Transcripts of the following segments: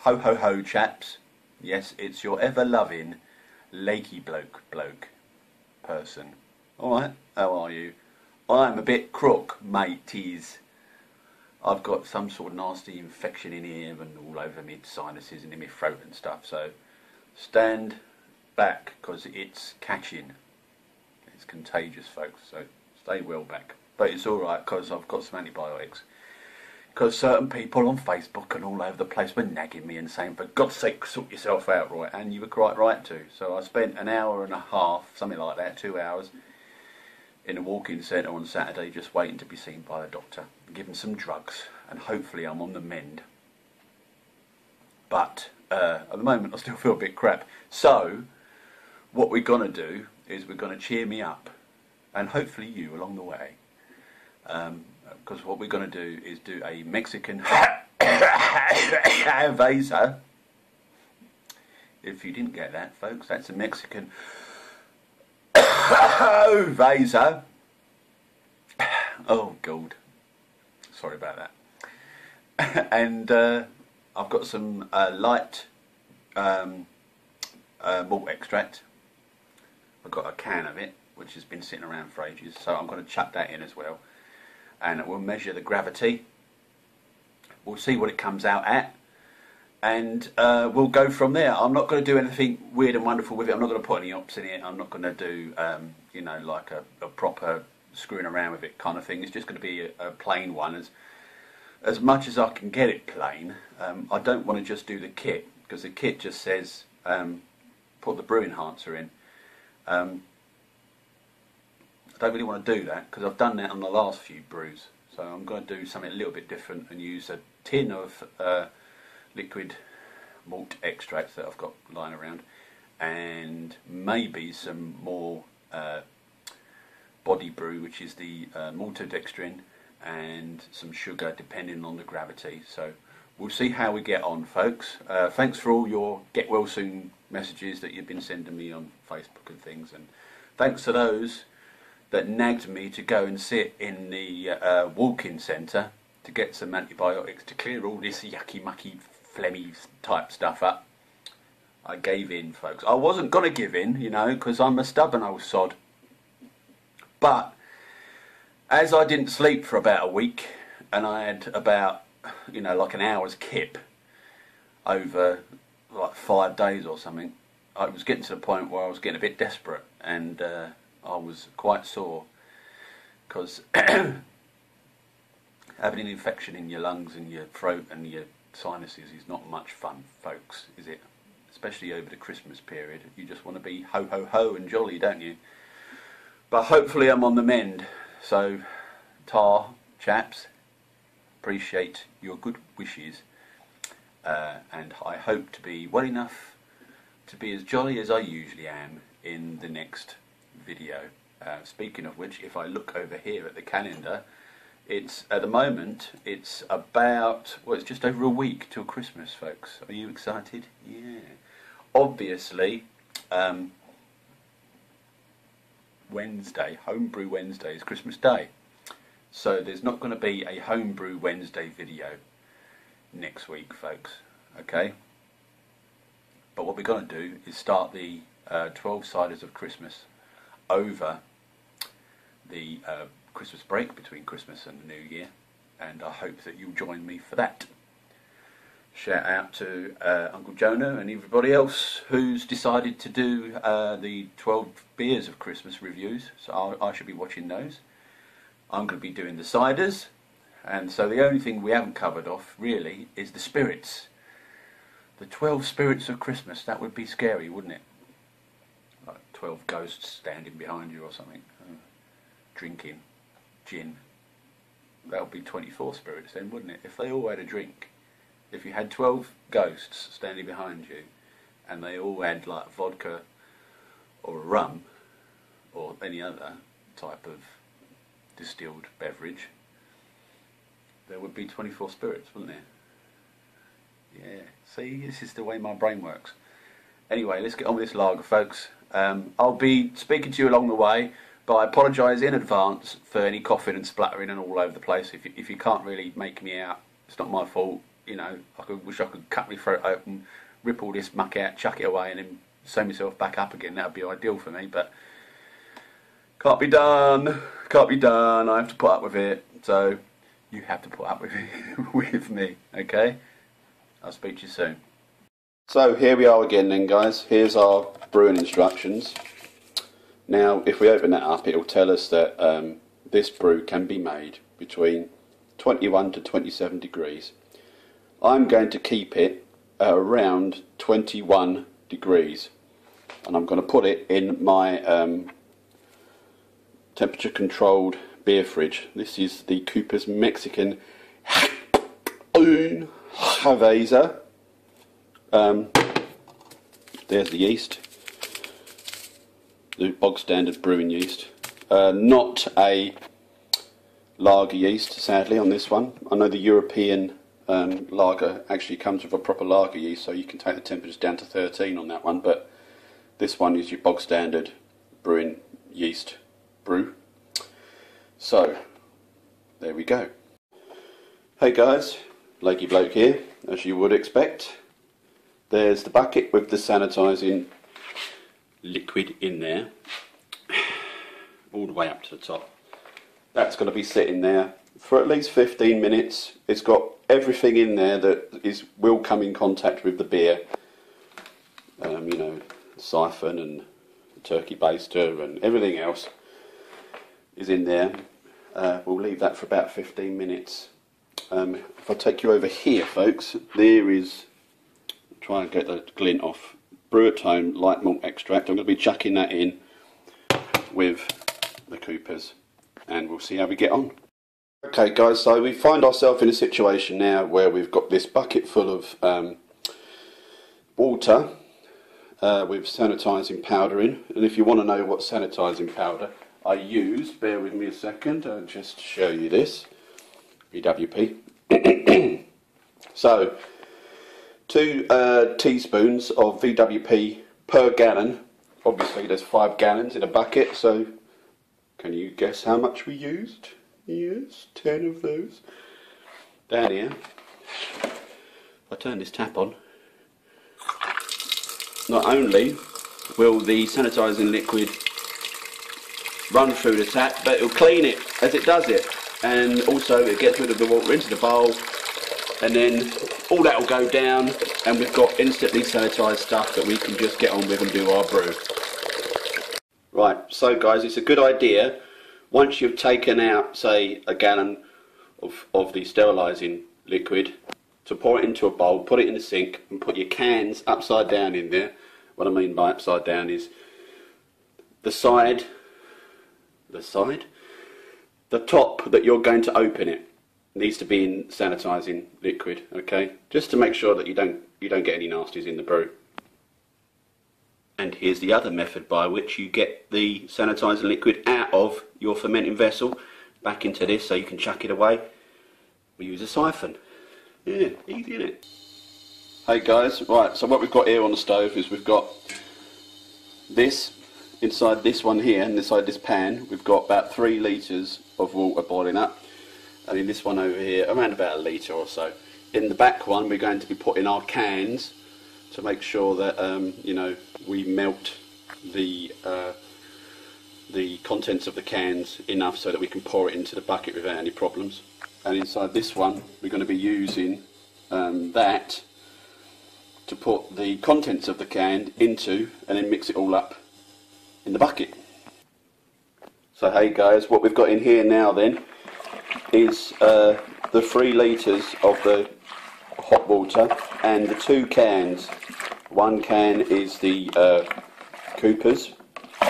Ho ho ho, chaps. Yes, it's your ever-loving lakey bloke person. Alright, how are you? I'm a bit crook, mateys. I've got some sort of nasty infection in here and all over my sinuses and in my throat and stuff, so stand back because it's catching. It's contagious, folks, so stay well back. But it's alright because I've got some antibiotics. Because certain people on Facebook and all over the place were nagging me and saying, for God's sake, sort yourself out, right? And you were quite right to. So I spent an hour and a half, something like that, 2 hours, in a walk-in centre on Saturday just waiting to be seen by a doctor, given some drugs, and hopefully I'm on the mend. But at the moment I still feel a bit crap. So what we're going to do is we're going to cheer me up, and hopefully you along the way. Because what we're going to do is do a Mexican Cerveza. If you didn't get that, folks, that's a Mexican Cerveza. Oh, God. Sorry about that. And I've got some light malt extract. I've got a can of it, which has been sitting around for ages, so I'm going to chuck that in as well. And we'll measure the gravity. We'll see what it comes out at, and we'll go from there. I'm not going to do anything weird and wonderful with it. I'm not going to put any ops in it. I'm not going to do, you know, like a proper screwing around with it kind of thing. It's just going to be a plain one, as much as I can get it plain. I don't want to just do the kit, because the kit just says put the brew enhancer in. I don't really want to do that because I've done that on the last few brews, so I'm going to do something a little bit different and use a tin of liquid malt extracts that I've got lying around, and maybe some more body brew, which is the maltodextrin, and some sugar depending on the gravity. So we'll see how we get on, folks. Thanks for all your get well soon messages that you've been sending me on Facebook and things, and thanks to those that nagged me to go and sit in the walk-in centre to get some antibiotics to clear all this yucky mucky phlegmy type stuff up. I gave in, folks. I wasn't going to give in, you know, because I'm a stubborn old sod. But as I didn't sleep for about a week, and I had about, you know, like an hour's kip over like 5 days or something, I was getting to the point where I was getting a bit desperate, and I was quite sore, because having an infection in your lungs and your throat and your sinuses is not much fun, folks, is it? Especially over the Christmas period. You just want to be ho ho ho and jolly, don't you? But hopefully I'm on the mend. So, chaps, appreciate your good wishes, and I hope to be well enough to be as jolly as I usually am in the next video. Speaking of which, if I look over here at the calendar, it's at the moment it's about, well, it's just over a week till Christmas, folks. Are you excited? Yeah. Obviously, Wednesday, Homebrew Wednesday, is Christmas Day, so there's not going to be a Homebrew Wednesday video next week, folks. Okay. But what we're going to do is start the 12 ciders of Christmas over the Christmas break between Christmas and the New Year, and I hope that you'll join me for that. Shout out to Uncle Jonah and everybody else who's decided to do the 12 beers of Christmas reviews, so I should be watching those. I'm going to be doing the ciders, and so the only thing we haven't covered off really is the spirits. The 12 spirits of Christmas. That would be scary, wouldn't it? Like 12 ghosts standing behind you or something, drinking gin. That would be 24 spirits then, wouldn't it? If they all had a drink. If you had 12 ghosts standing behind you, and they all had like vodka or rum or any other type of distilled beverage, there would be 24 spirits, wouldn't there? Yeah, see, this is the way my brain works. Anyway, let's get on with this lager, folks. I'll be speaking to you along the way, but I apologise in advance for any coughing and spluttering and all over the place. If you can't really make me out, it's not my fault. you know, wish I could cut my throat open, rip all this muck out, chuck it away, and then sew myself back up again. That would be ideal for me, but can't be done. Can't be done. I have to put up with it. So you have to put up with it with me, okay? I'll speak to you soon. So here we are again then, guys. Here's our brewing instructions. Now, if we open that up, it'll tell us that this brew can be made between 21 to 27 degrees. I'm going to keep it at around 21 degrees, and I'm going to put it in my temperature controlled beer fridge. This is the Coopers Mexican Cerveza. There's the yeast, the bog standard brewing yeast, not a lager yeast, sadly, on this one. I know the European lager actually comes with a proper lager yeast, so you can take the temperatures down to 13 on that one, but this one is your bog standard brewing yeast brew. So there we go. Hey guys, Blakey Bloke here, as you would expect. There's the bucket with the sanitising liquid in there, all the way up to the top. That's going to be sitting there for at least 15 minutes. It's got everything in there that will come in contact with the beer. You know, siphon and turkey baster and everything else is in there. We'll leave that for about 15 minutes. If I take you over here, folks, there is, try and get the glint off, brew at home light malt extract. I'm going to be chucking that in with the Coopers, and we'll see how we get on. Okay guys, so we find ourselves in a situation now where we've got this bucket full of water with sanitising powder in, and if you want to know what sanitising powder I use, bear with me a second, I'll just show you this. BWP. So 2 teaspoons of VWP per gallon. Obviously there's 5 gallons in a bucket, so can you guess how much we used? Yes, 10 of those. Down here, if I turn this tap on, not only will the sanitising liquid run through the tap, but it'll clean it as it does it, and also it gets rid of the water into the bowl, and then all that will go down, and we've got instantly sanitised stuff that we can just get on with and do our brew. Right, so guys, it's a good idea, once you've taken out, say, a gallon of the sterilising liquid, to pour it into a bowl, put it in the sink, and put your cans upside down in there. What I mean by upside down is the top that you're going to open it needs to be in sanitising liquid, okay? Just to make sure that you don't get any nasties in the brew. And here's the other method by which you get the sanitising liquid out of your fermenting vessel back into this so you can chuck it away. We use a siphon. Yeah, easy, isn't it? Hey guys, right, so what we've got here on the stove is we've got this, inside this one here, and inside this pan, we've got about 3 litres of water boiling up. And in this one over here, around about a litre or so. In the back one, we're going to be putting our cans to make sure that, you know, we melt the contents of the cans enough so that we can pour it into the bucket without any problems. And inside this one, we're going to be using that to put the contents of the can into, and then mix it all up in the bucket. So hey guys, what we've got in here now then is the 3 litres of the hot water and the 2 cans. One can is the Coopers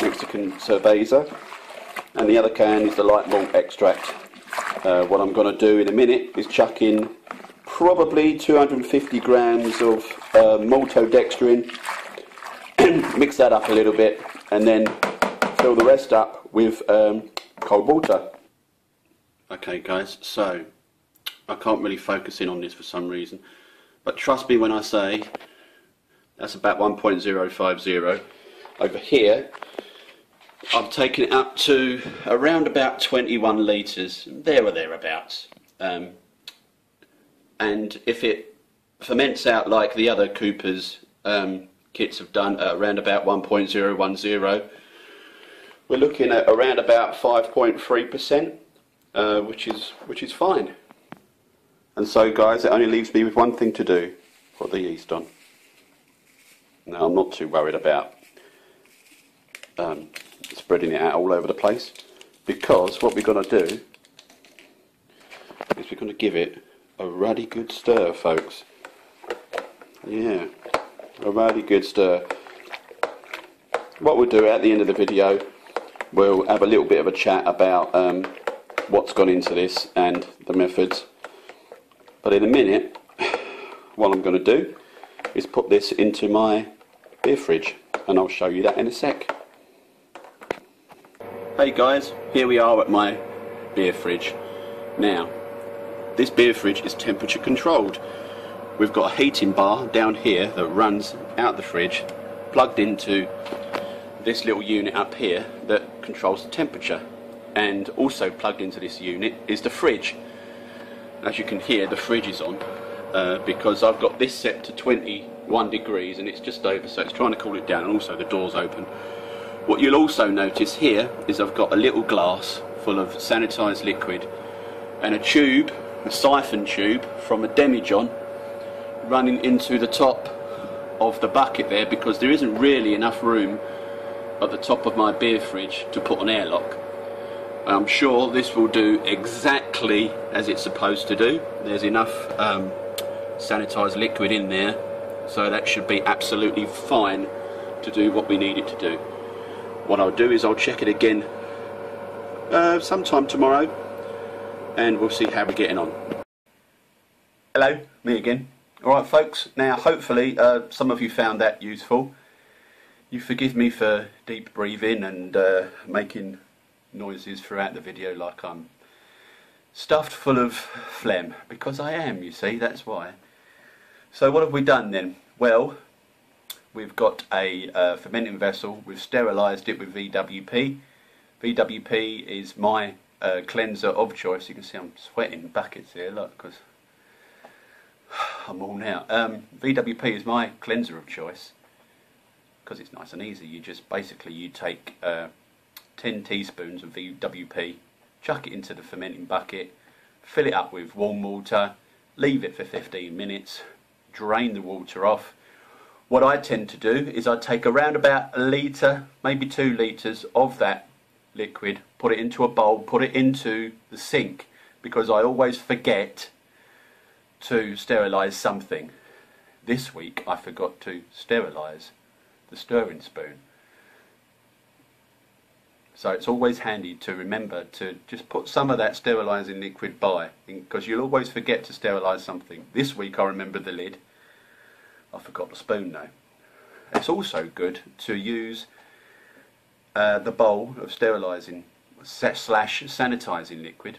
Mexican Cerveza, and the other can is the light malt extract. What I'm going to do in a minute is chuck in probably 250 grams of maltodextrin, mix that up a little bit, and then fill the rest up with cold water. Okay guys, so I can't really focus in on this for some reason, but trust me when I say that's about 1.050. Over here I've taken it up to around about 21 litres, there or thereabouts. and if it ferments out like the other Coopers kits have done at around about 1.010, we're looking at around about 5.3%, which is fine. And so guys, it only leaves me with one thing to do: put the yeast on. Now I'm not too worried about spreading it out all over the place, because what we're going to do is we're going to give it a ruddy good stir, folks. Yeah, a ruddy good stir. What we'll do at the end of the video, we'll have a little bit of a chat about what's gone into this and the methods. But in a minute, what I'm going to do is put this into my beer fridge, and I'll show you that in a sec. Hey guys, here we are at my beer fridge. Now, this beer fridge is temperature controlled. We've got a heating bar down here that runs out the fridge, plugged into this little unit up here that controls the temperature, and also plugged into this unit is the fridge. As you can hear, the fridge is on because I've got this set to 21 degrees and it's just over, so it's trying to cool it down, and also the door's open. What you'll also notice here is I've got a little glass full of sanitised liquid and a tube, a siphon tube from a demijohn running into the top of the bucket there, because there isn't really enough room at the top of my beer fridge to put an airlock. I'm sure this will do exactly as it's supposed to do. There's enough sanitised liquid in there, so that should be absolutely fine to do what we need it to do. What I'll do is I'll check it again sometime tomorrow, and we'll see how we're getting on. Hello, me again. Alright folks, now hopefully some of you found that useful. You forgive me for deep breathing and making noises throughout the video like I'm stuffed full of phlegm, because I am, you see, that's why. So what have we done then? Well, we've got a fermenting vessel. We've sterilised it with VWP. VWP is my cleanser of choice. You can see I'm sweating buckets here, look, because I'm worn out. VWP is my cleanser of choice because it's nice and easy. You just basically, you take 10 teaspoons of VWP, chuck it into the fermenting bucket, fill it up with warm water, leave it for 15 minutes, drain the water off. What I tend to do is I take around about a litre, maybe 2 litres of that liquid, put it into a bowl, put it into the sink, because I always forget to sterilise something. This week I forgot to sterilise the stirring spoon. So it's always handy to remember to just put some of that sterilising liquid by, because you'll always forget to sterilise something. This week I remembered the lid. I forgot the spoon though. It's also good to use the bowl of sterilising / sanitising liquid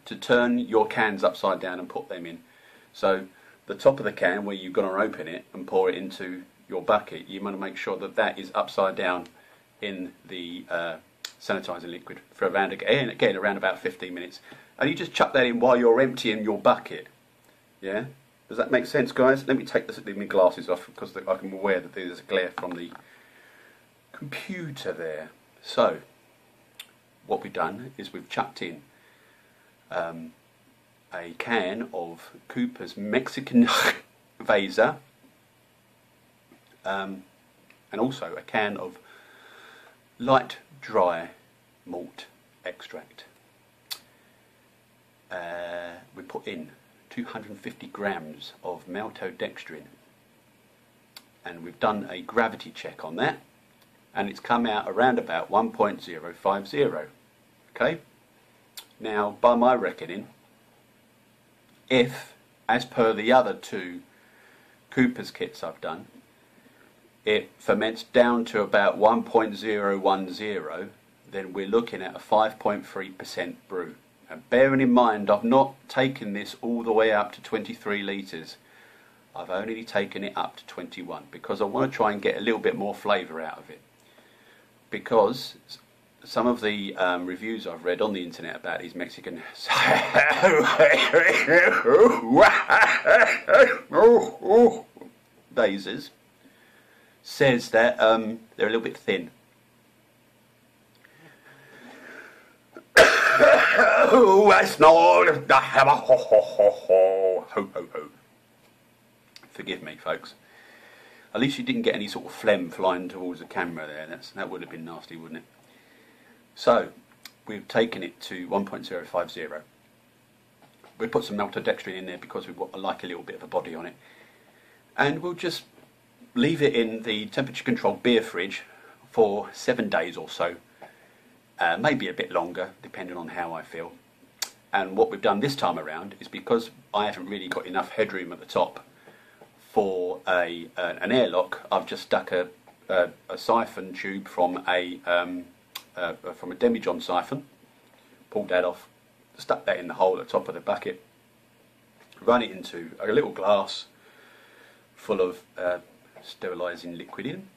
to turn your cans upside down and put them in. So the top of the can, where you're going to open it and pour it into your bucket, you want to make sure that that is upside down in the sanitising liquid for around about 15 minutes, and you just chuck that in while you're emptying your bucket. Yeah, does that make sense, guys? Let me take my glasses off, because I'm aware that there's a glare from the computer there. So what we've done is we've chucked in a can of Coopers Mexican Cerveza, and also a can of light dry malt extract. We put in 250 grams of maltodextrin, and we've done a gravity check on that, and it's come out around about 1.050. Okay, now by my reckoning, if, as per the other 2 Coopers kits I've done, it ferments down to about 1.010, then we're looking at a 5.3% brew. And bearing in mind, I've not taken this all the way up to 23 litres. I've only taken it up to 21, because I want to try and get a little bit more flavour out of it. Because some of the reviews I've read on the internet about these Mexican vases says that they're a little bit thin. Oh, that's not. Ho ho ho. Forgive me, folks. At least you didn't get any sort of phlegm flying towards the camera there. That would have been nasty, wouldn't it? So, we've taken it to 1.050. We put some maltodextrin in there because we like a little bit of a body on it. And we'll just leave it in the temperature-controlled beer fridge for 7 days or so. Maybe a bit longer, depending on how I feel. And what we've done this time around is, because I haven't really got enough headroom at the top for an airlock, I've just stuck a siphon tube from a demijohn siphon, pulled that off, stuck that in the hole at the top of the bucket, run it into a little glass full of sterilising liquid in,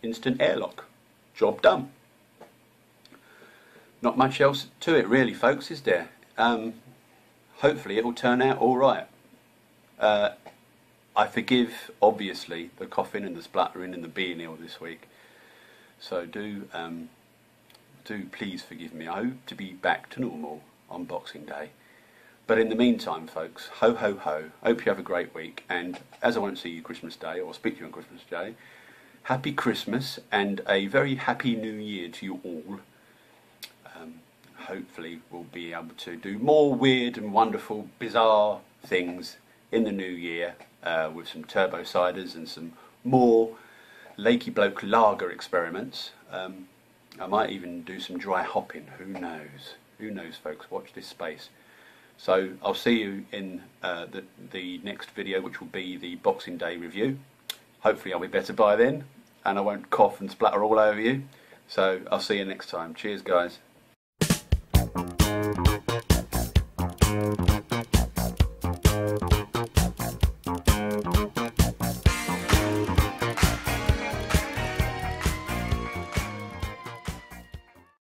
instant airlock, job done. Not much else to it really, folks, is there? Hopefully it will turn out all right. I forgive, obviously, the coughing and the spluttering and the being ill this week. So do please forgive me. I hope to be back to normal on Boxing Day. But in the meantime, folks, ho ho ho. Hope you have a great week. And as I won't see you Christmas Day, or speak to you on Christmas Day, happy Christmas and a very happy New Year to you all. Hopefully we'll be able to do more weird and wonderful, bizarre things in the new year with some turbo ciders and some more Lakey Bloke lager experiments. I might even do some dry hopping. Who knows? Who knows, folks? Watch this space. So I'll see you in the next video, which will be the Boxing Day review. Hopefully I'll be better by then, and I won't cough and splatter all over you. So I'll see you next time. Cheers, guys.